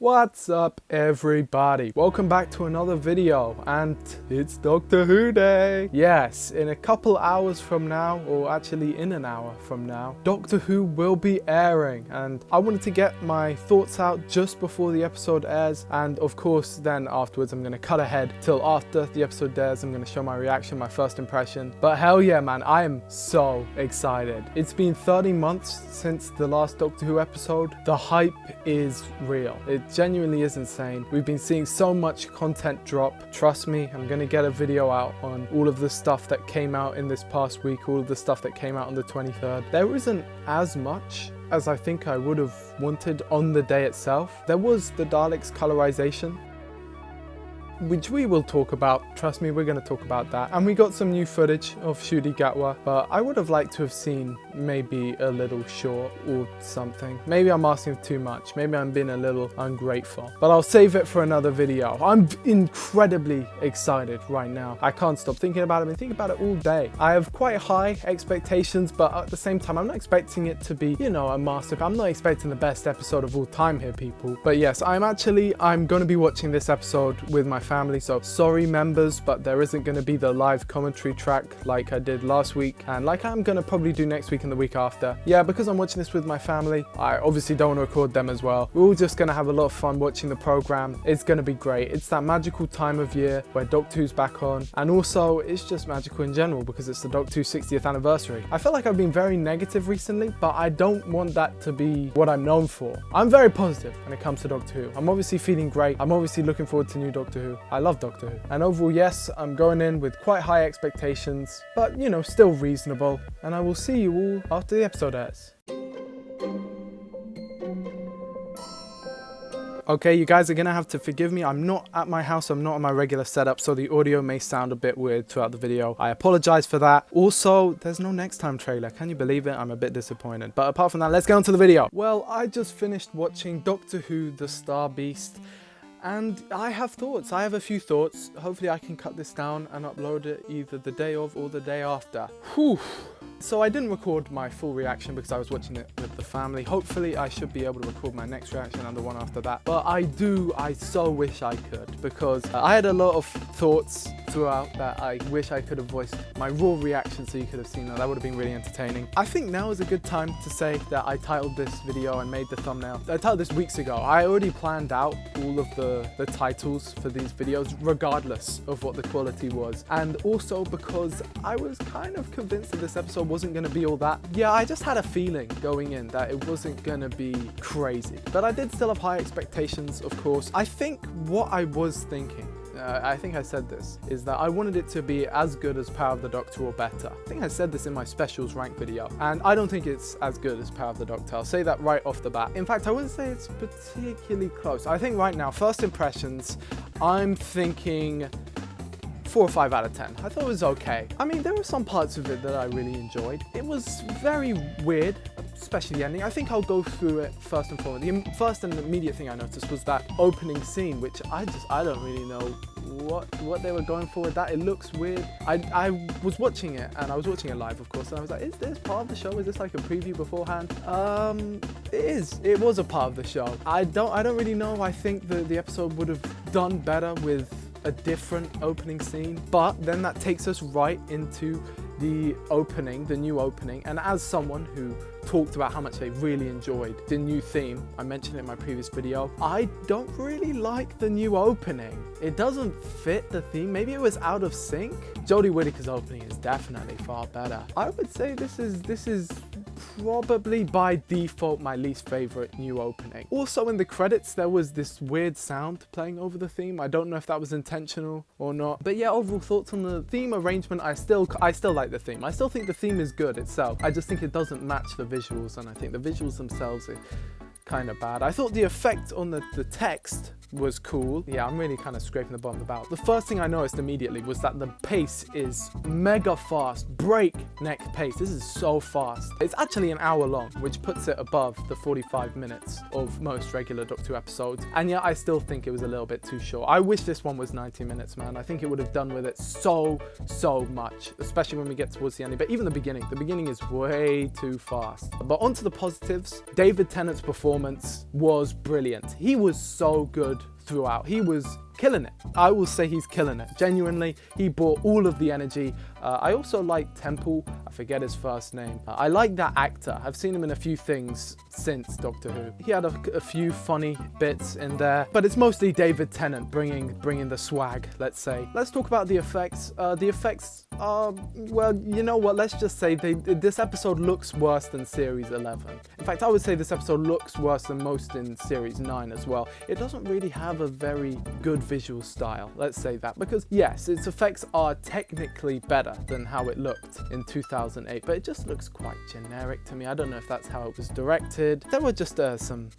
What's up everybody? Welcome back to another video, and it's Doctor Who Day. Yes, in a couple hours from now, or actually in an hour from now, Doctor Who will be airing, and I wanted to get my thoughts out just before the episode airs, and of course then afterwards I'm going to cut ahead till after the episode airs. I'm going to show my reaction, my first impression. But hell yeah man, I am so excited. It's been 30 months since the last Doctor Who episode. The hype is real. It genuinely is insane. We've been seeing so much content drop. Trust me, I'm gonna get a video out on all of the stuff that came out in this past week, all of the stuff that came out on the 23rd. There isn't as much as I think I would have wanted on the day itself. There was the Daleks colorization, which we will talk about. Trust me, we're going to talk about that. And we got some new footage of Ncuti Gatwa, but I would have liked to have seen maybe a little short or something. Maybe I'm asking too much. Maybe I'm being a little ungrateful, but I'll save it for another video. I'm incredibly excited right now. I can't stop thinking about it. I've been thinking about it all day. I have quite high expectations, but at the same time, I'm not expecting it to be, a masterpiece. I'm not expecting the best episode of all time here, people. But yes, I'm going to be watching this episode with my family, so sorry members, but there isn't going to be the live commentary track like I did last week, and like I'm going to probably do next week and the week after. Yeah, because I'm watching this with my family, I obviously don't want to record them as well. We're all just going to have a lot of fun watching the program. It's going to be great. It's that magical time of year where Doctor Who's back on, and also it's just magical in general because it's the Doctor Who 60th anniversary. I feel like I've been very negative recently, but I don't want that to be what I'm known for. I'm very positive when it comes to Doctor Who. I'm obviously feeling great. I'm obviously looking forward to new Doctor Who. I love Doctor Who. And overall, yes, I'm going in with quite high expectations, but still reasonable. And I will see you all after the episode airs. Okay, you guys are gonna have to forgive me. I'm not at my house, I'm not on my regular setup, so the audio may sound a bit weird throughout the video. I apologize for that. Also, there's no next time trailer. Can you believe it? I'm a bit disappointed. But apart from that, let's get on to the video. Well, I just finished watching Doctor Who The Star Beast, and I have thoughts. I have a few thoughts. Hopefully I can cut this down and upload it either the day of or the day after. Whew. So I didn't record my full reaction because I was watching it with the family. Hopefully I should be able to record my next reaction and the one after that. But I so wish I could, because I had a lot of thoughts throughout that I wish I could have voiced my raw reaction so you could have seen that. That would have been really entertaining. I think now is a good time to say that I titled this video and made the thumbnail. I titled this weeks ago. I already planned out all of the titles for these videos regardless of what the quality was. And also because I was kind of convinced that this episode wasn't going to be all that. Yeah, I just had a feeling going in that it wasn't going to be crazy. But I did still have high expectations, of course. I think what I was thinking, I think I said this, is that I wanted it to be as good as Power of the Doctor or better. I think I said this in my specials rank video, and I don't think it's as good as Power of the Doctor. I'll say that right off the bat. In fact, I wouldn't say it's particularly close. I think right now, first impressions, I'm thinking 4 or 5 out of 10. I thought it was okay. I mean, there were some parts of it that I really enjoyed. It was very weird, especially the ending. I think I'll go through it first and foremost. The first and immediate thing I noticed was that opening scene, which I don't really know what they were going for with that. It looks weird. I was watching it, and I was watching it live, of course, and I was like, is this part of the show? Is this like a preview beforehand? It is. It was a part of the show. I don't really know. I think the episode would have done better with a different opening scene, but then that takes us right into the opening, the new opening. And as someone who talked about how much they really enjoyed the new theme, I mentioned it in my previous video, I don't really like the new opening. It doesn't fit the theme. Maybe it was out of sync. Jodie Whittaker's opening is definitely far better. I would say this is probably by default my least favorite new opening. Also in the credits there was this weird sound playing over the theme. I don't know if that was intentional or not. But yeah, overall thoughts on the theme arrangement, I still like the theme. I still think the theme is good itself. I just think it doesn't match the visuals, and I think the visuals themselves are kind of bad. I thought the effect on the text was cool. Yeah, I'm really kind of scraping the bottom of the barrel. The first thing I noticed immediately was that the pace is mega fast, breakneck pace. This is so fast. It's actually an hour long, which puts it above the 45 minutes of most regular Doctor Who episodes. And yet I still think it was a little bit too short. I wish this one was 90 minutes, man. I think it would have done with it so much, especially when we get towards the ending. But even the beginning is way too fast. But onto the positives. David Tennant's performance performance was brilliant. He was so good throughout. He was killing it. I will say he's killing it. Genuinely, he brought all of the energy. I also like Temple. I forget his first name. I like that actor. I've seen him in a few things since Doctor Who. He had a few funny bits in there, but it's mostly David Tennant bringing the swag, let's say. Let's talk about the effects. The effects are, well, you know what? Let's just say this episode looks worse than Series 11. In fact, I would say this episode looks worse than most in Series 9 as well. It doesn't really have a very good visual style, let's say that, because yes, its effects are technically better than how it looked in 2008, but it just looks quite generic to me. I don't know if that's how it was directed. There were just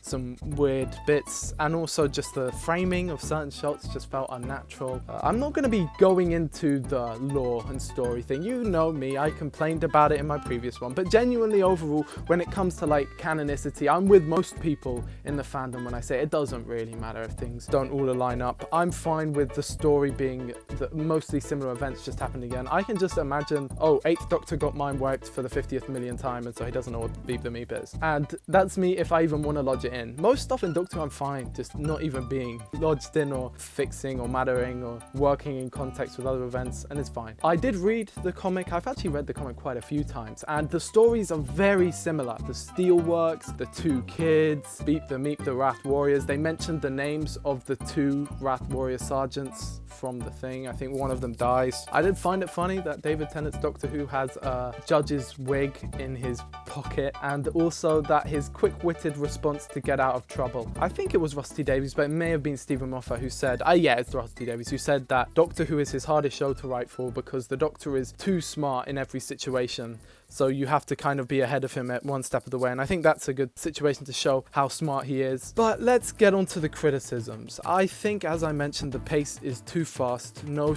some weird bits, and also just the framing of certain shots just felt unnatural. I'm not going to be going into the lore and story thing. You know me, I complained about it in my previous one, but genuinely overall, when it comes to like canonicity, I'm with most people in the fandom when I say it doesn't really matter if things don't all align up. I'm fine with the story being that mostly similar events just happened again. I can just imagine, oh, 8th Doctor got mind wiped for the 50th millionth time, and so he doesn't know what Beep the Meep is. And that's me if I even want to lodge it in. Most stuff in Doctor Who I'm fine, just not even being lodged in or fixing or mattering or working in context with other events, and it's fine. I did read the comic. I've actually read the comic quite a few times, and the stories are very similar. The Steelworks, the two kids, Beep the Meep, the Wrath Warriors. They mentioned the names of the two Wrath Warrior sergeants from the thing. I think one of them dies. I did find it funny that David Tennant's Doctor Who has a judge's wig in his pocket, and also that his quick-witted response to get out of trouble. I think it was Rusty Davies, but it may have been Stephen Moffat who said, yeah, it's Rusty Davies who said that Doctor Who is his hardest show to write for because the Doctor is too smart in every situation. So you have to kind of be ahead of him at one step of the way. And I think that's a good situation to show how smart he is. But let's get on to the criticisms. I think, as I mentioned, the pace is too fast. No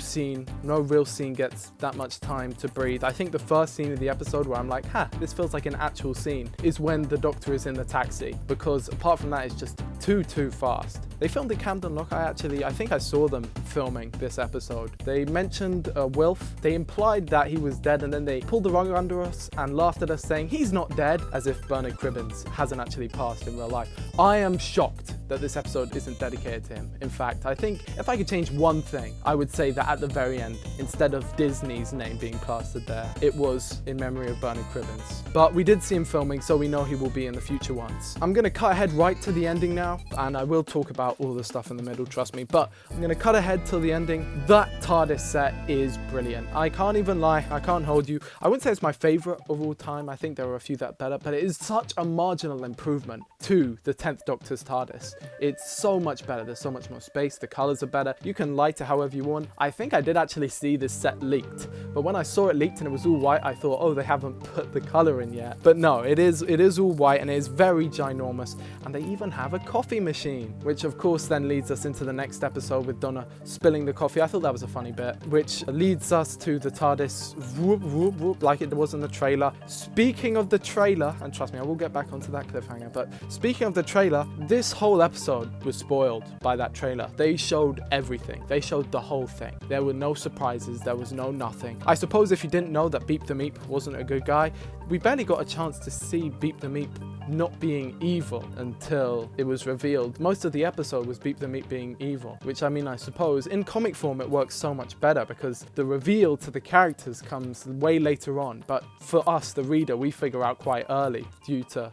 real scene gets that much time to breathe. I think the first scene of the episode where I'm like, this feels like an actual scene, is when the Doctor is in the taxi. Because apart from that, it's just too fast. They filmed in Camden Lock. I think I saw them filming this episode. They mentioned Wilf. They implied that he was dead, and then they pulled the rug under us and laughed at us saying he's not dead, as if Bernard Cribbins hasn't actually passed in real life. I am shocked that this episode isn't dedicated to him. In fact, I think if I could change one thing, I would say that at the very end, instead of Disney's name being plastered there, it was in memory of Bernard Cribbins. But we did see him filming, so we know he will be in the future ones. I'm going to cut ahead right to the ending now, and I will talk about all the stuff in the middle, trust me, but I'm going to cut ahead till the ending. That TARDIS set is brilliant. I can't even lie, I can't hold you. I wouldn't say it's my favorite of all time. I think there are a few that are better, but it is such a marginal improvement to the 10th Doctor's TARDIS. It's so much better. There's so much more space. The colors are better. You can light it however you want. I think I did actually see this set leaked, but when I saw it leaked and it was all white, I thought, oh, they haven't put the color in yet. But no, it is all white, and it is very ginormous, and they even have a coffee machine, which of course then leads us into the next episode with Donna spilling the coffee. I thought that was a funny bit, which leads us to the TARDIS whoop, whoop, whoop, like it was in the trailer. Speaking of the trailer, and trust me, I will get back onto that cliffhanger, but speaking of the trailer, this whole episode was spoiled by that trailer. They showed everything. They showed the whole thing. There were no surprises. There was no nothing. I suppose if you didn't know that Beep the Meep wasn't a good guy, we barely got a chance to see Beep the Meep not being evil until it was revealed. Most of the episode was Beep the Meep being evil, which, I mean, I suppose in comic form it works so much better because the reveal to the characters comes way later on, but for us, the reader, we figure out quite early due to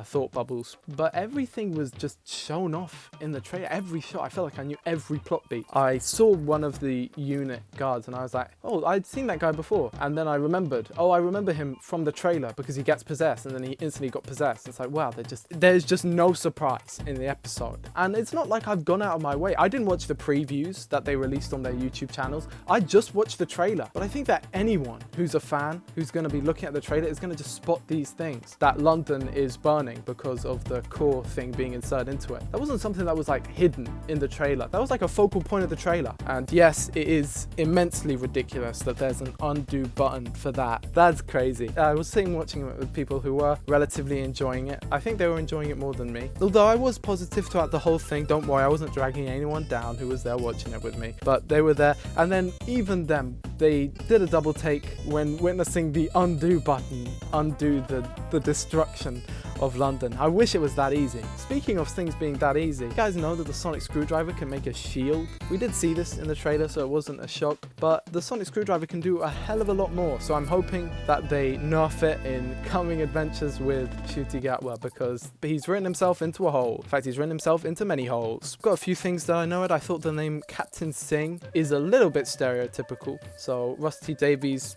thought bubbles. But everything was just shown off in the trailer. Every shot, I felt like I knew every plot beat. I saw one of the unit guards and I was like, oh, I'd seen that guy before. And then I remembered, oh, I remember him from the trailer because he gets possessed and then he instantly got possessed. It's like, wow, there's just no surprise in the episode. And it's not like I've gone out of my way. I didn't watch the previews that they released on their YouTube channels. I just watched the trailer. But I think that anyone who's a fan, who's going to be looking at the trailer, is going to just spot these things. That London is burning because of the core thing being inserted into it. That wasn't something that was like hidden in the trailer. That was like a focal point of the trailer. And yes, it is immensely ridiculous that there's an undo button for that. That's crazy. I was watching it with people who were relatively enjoying it. I think they were enjoying it more than me. Although I was positive throughout the whole thing. Don't worry, I wasn't dragging anyone down who was there watching it with me. But they were there. And then even them, they did a double take when witnessing the undo button, undo the destruction. of London. I wish it was that easy. Speaking of things being that easy, you guys know that the sonic screwdriver can make a shield? We did see this in the trailer, so it wasn't a shock, but the sonic screwdriver can do a hell of a lot more, so I'm hoping that they nerf it in coming adventures with Ncuti Gatwa, because he's written himself into a hole. In fact, he's written himself into many holes. Got a few things that I know it. I thought the name Captain Singh is a little bit stereotypical, so Rusty Davies,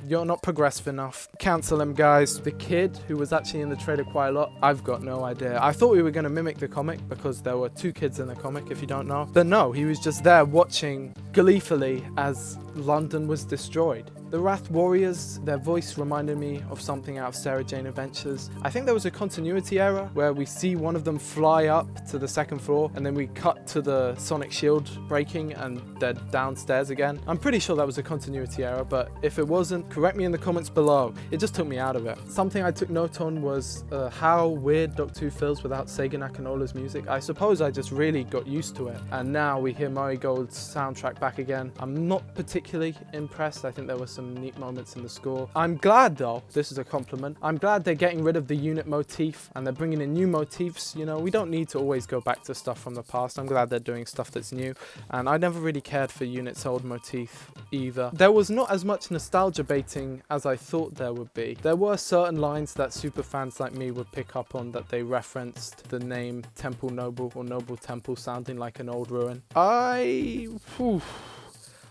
you're not progressive enough. Cancel him, guys. The kid who was actually in the trailer quite a lot, I've got no idea. I thought we were going to mimic the comic because there were 2 kids in the comic, if you don't know. But no, he was just there watching gleefully as London was destroyed. The Wrath Warriors, their voice reminded me of something out of Sarah Jane Adventures. I think there was a continuity error where we see one of them fly up to the 2nd floor and then we cut to the sonic shield breaking and they're downstairs again. I'm pretty sure that was a continuity error, but if it wasn't, correct me in the comments below. It just took me out of it. Something I took note on was how weird Doctor Who feels without Sega Nakanola's music. I suppose I just really got used to it, and now we hear Murray Gold's soundtrack back again. I'm not particularly impressed. I think there were some neat moments in the score. I'm glad though, this is a compliment, I'm glad they're getting rid of the unit motif and they're bringing in new motifs. You know, we don't need to always go back to stuff from the past. I'm glad they're doing stuff that's new, and I never really cared for unit's old motif either. There was not as much nostalgia baiting as I thought there would be. There were certain lines that super fans like me would pick up on, that they referenced the name Temple Noble or Noble Temple sounding like an old ruin.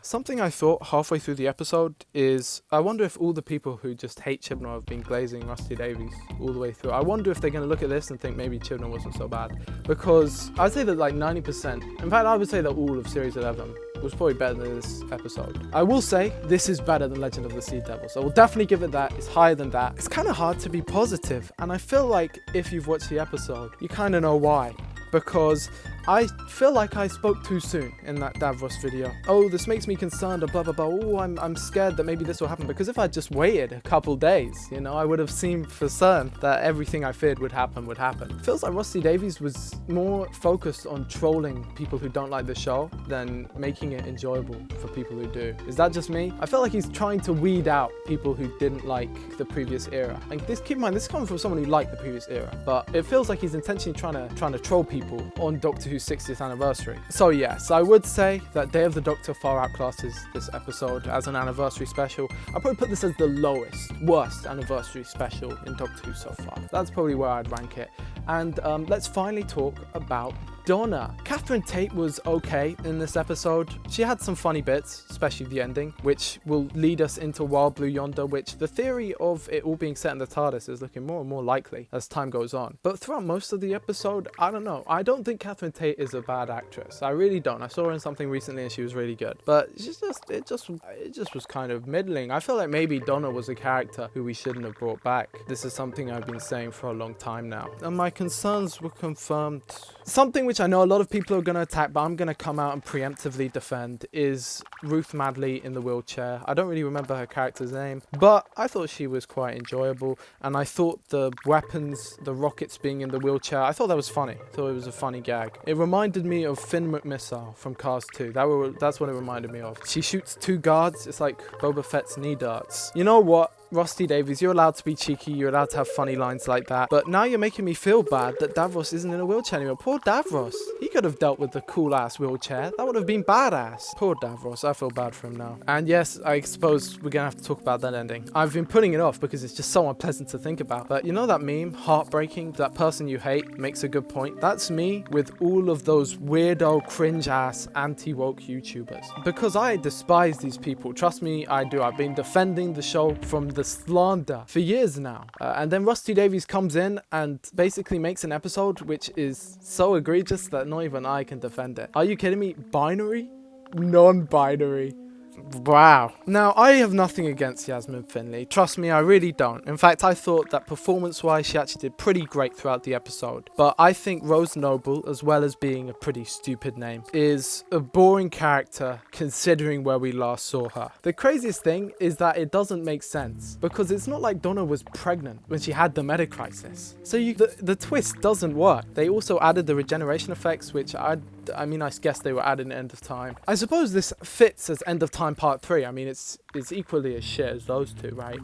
Something I thought halfway through the episode is, I wonder if all the people who just hate Chibnall have been glazing Rusty Davies all the way through. I wonder if they're going to look at this and think maybe Chibnall wasn't so bad. Because I'd say that like 90%, in fact I would say that all of Series 11 was probably better than this episode. I will say this is better than Legend of the Sea Devils. I will definitely give it that. It's higher than that. It's kind of hard to be positive, and I feel like if you've watched the episode, you kind of know why. Because I feel like I spoke too soon in that Davros video. Oh, this makes me concerned, blah blah blah. Oh, I'm scared that maybe this will happen. Because if I just waited a couple days, you know, I would have seen for certain that everything I feared would happen would happen. It feels like Rusty Davies was more focused on trolling people who don't like the show than making it enjoyable for people who do. Is that just me? I feel like he's trying to weed out people who didn't like the previous era. Like this, keep in mind, this is coming from someone who liked the previous era, but it feels like he's intentionally trying to troll people on Doctor Who's 60th anniversary. So yes, I would say that Day of the Doctor far outclasses this episode as an anniversary special. I'd probably put this as the worst anniversary special in Doctor Who so far. That's probably where I'd rank it. And let's finally talk about Donna. Catherine Tate was okay in this episode. She had some funny bits, especially the ending, which will lead us into Wild Blue Yonder, which the theory of it all being set in the TARDIS is looking more and more likely as time goes on. But throughout most of the episode, I don't know. I don't think Catherine Tate is a bad actress. I really don't. I saw her in something recently and she was really good. But it just was kind of middling. I feel like maybe Donna was a character who we shouldn't have brought back. This is something I've been saying for a long time now. And my concerns were confirmed. Something which I know a lot of people are going to attack, but I'm going to come out and preemptively defend, is Ruth Madley in the wheelchair. I don't really remember her character's name, but I thought she was quite enjoyable, and I thought the weapons, the rockets being in the wheelchair, I thought that was funny. I thought it was a funny gag. It reminded me of Finn McMissile from Cars 2. That's what it reminded me of. She shoots 2 guards. It's like Boba Fett's knee darts. You know what? Rusty Davies, you're allowed to be cheeky, you're allowed to have funny lines like that, but now you're making me feel bad that Davros isn't in a wheelchair anymore. Poor Davros. He could have dealt with the cool-ass wheelchair. That would have been badass. Poor Davros. I feel bad for him now. And yes, I suppose we're gonna have to talk about that ending. I've been putting it off because it's just so unpleasant to think about. But you know that meme, heartbreaking, that person you hate makes a good point? That's me with all of those weirdo, cringe-ass, anti-woke YouTubers. Because I despise these people. Trust me, I do. I've been defending the show from the slander for years now. And then Rusty Davies comes in and basically makes an episode which is so egregious that not even I can defend it. Are you kidding me? Binary? Non-binary. Wow. Now, I have nothing against Yasmin Finley. Trust me, I really don't. In fact, I thought that performance-wise, she actually did pretty great throughout the episode. But I think Rose Noble, as well as being a pretty stupid name, is a boring character considering where we last saw her. The craziest thing is that it doesn't make sense, because it's not like Donna was pregnant when she had the meta-crisis. So the twist doesn't work. They also added the regeneration effects, which I mean, I guess they were added in End of Time. I suppose this fits as End of Time Part 3. I mean, it's equally as shit as those two, right?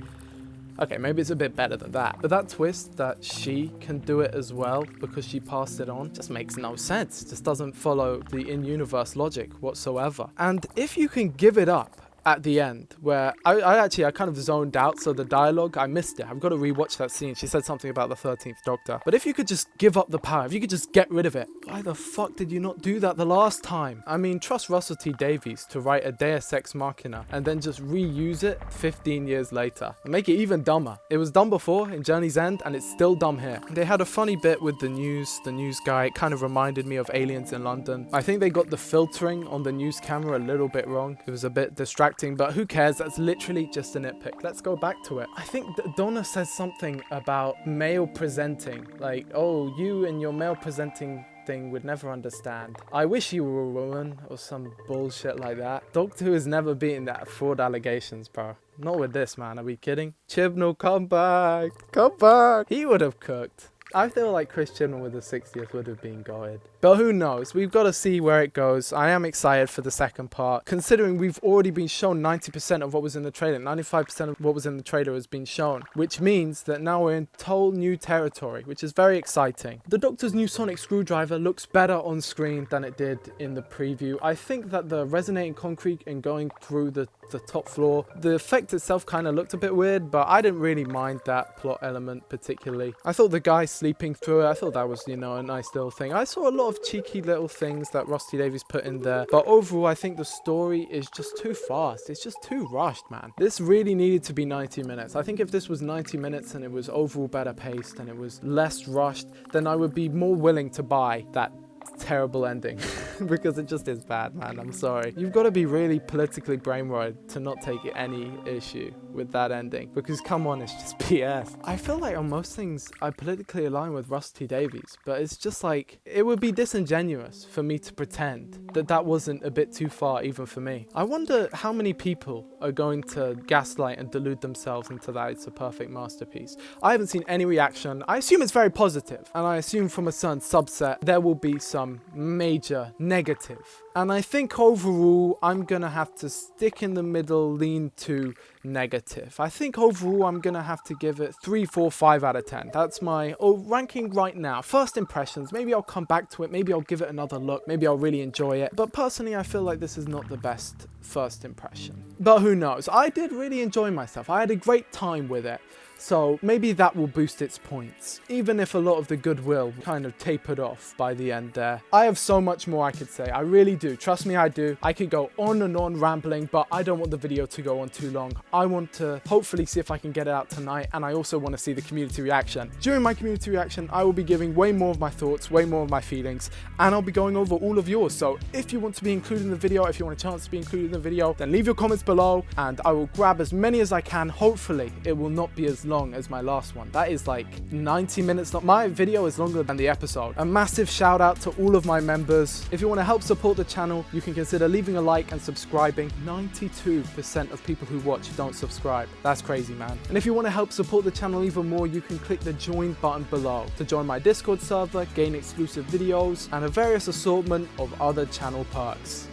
Okay, maybe it's a bit better than that. But that twist that she can do it as well because she passed it on just makes no sense. Just doesn't follow the in-universe logic whatsoever. And if you can give it up at the end, where I kind of zoned out, so the dialogue, I missed it. I've got to rewatch that scene. She said something about the 13th Doctor. But if you could just give up the power, if you could just get rid of it, why the fuck did you not do that the last time? I mean, trust Russell T Davies to write a Deus Ex Machina and then just reuse it 15 years later and make it even dumber. It was dumb before in Journey's End and it's still dumb here. They had a funny bit with the news guy. It kind of reminded me of Aliens in London. I think they got the filtering on the news camera a little bit wrong. It was a bit distracting, but who cares? That's literally just a nitpick. Let's go back to it. I think Donna says something about male presenting, like, oh, you and your male presenting thing would never understand. I wish you were a woman or some bullshit like that. Doctor Who has never beaten that fraud allegations, bro. Not with this, man. Are we kidding? Chibnall, come back. Come back. He would have cooked. I feel like Chris Chibnall with the 60th would have been goated. But who knows? We've got to see where it goes. I am excited for the second part, considering we've already been shown 90% of what was in the trailer. 95% of what was in the trailer has been shown, which means that now we're in total new territory, which is very exciting. The Doctor's new sonic screwdriver looks better on screen than it did in the preview. I think that the resonating concrete and going through the top floor, the effect itself kind of looked a bit weird, but I didn't really mind that plot element particularly. I thought the guy sleeping through it, I thought that was, you know, a nice little thing. I saw a lot of cheeky little things that Russell T Davies put in there, but overall I think the story is just too fast. It's just too rushed, man. This really needed to be 90 minutes. I think if this was 90 minutes and it was overall better paced and it was less rushed, then I would be more willing to buy that terrible ending because it just is bad, man. I'm sorry. You've got to be really politically brainwashed to not take any issue with that ending, because come on, it's just BS. I feel like on most things I politically align with Russell T Davies, but it's just like, it would be disingenuous for me to pretend that that wasn't a bit too far even for me. I wonder how many people are going to gaslight and delude themselves into that it's a perfect masterpiece. I haven't seen any reaction. I assume it's very positive, and I assume from a certain subset there will be some major negative. And I think overall I'm gonna have to stick in the middle, lean to negative. I think overall I'm gonna have to give it 3, 4, 5 out of 10. That's my ranking right now. First impressions, maybe I'll come back to it, maybe I'll give it another look, maybe I'll really enjoy it. But personally I feel like this is not the best first impression. But who knows? I did really enjoy myself. I had a great time with it. So maybe that will boost its points, even if a lot of the goodwill kind of tapered off by the end there. I have so much more I could say, I really do. Trust me, I do. I could go on and on rambling, but I don't want the video to go on too long. I want to hopefully see if I can get it out tonight, and I also want to see the community reaction. During my community reaction, I will be giving way more of my thoughts, way more of my feelings, and I'll be going over all of yours. So if you want to be included in the video, if you want a chance to be included in the video, then leave your comments below, and I will grab as many as I can. Hopefully, it will not be as long as my last one. That is like 90 minutes long. My video is longer than the episode. A massive shout out to all of my members. If you want to help support the channel, you can consider leaving a like and subscribing. 92% of people who watch don't subscribe. That's crazy, man. And if you want to help support the channel even more, you can click the join button below to join my Discord server, gain exclusive videos, and a various assortment of other channel perks.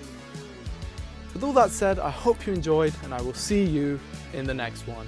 With all that said, I hope you enjoyed, and I will see you in the next one.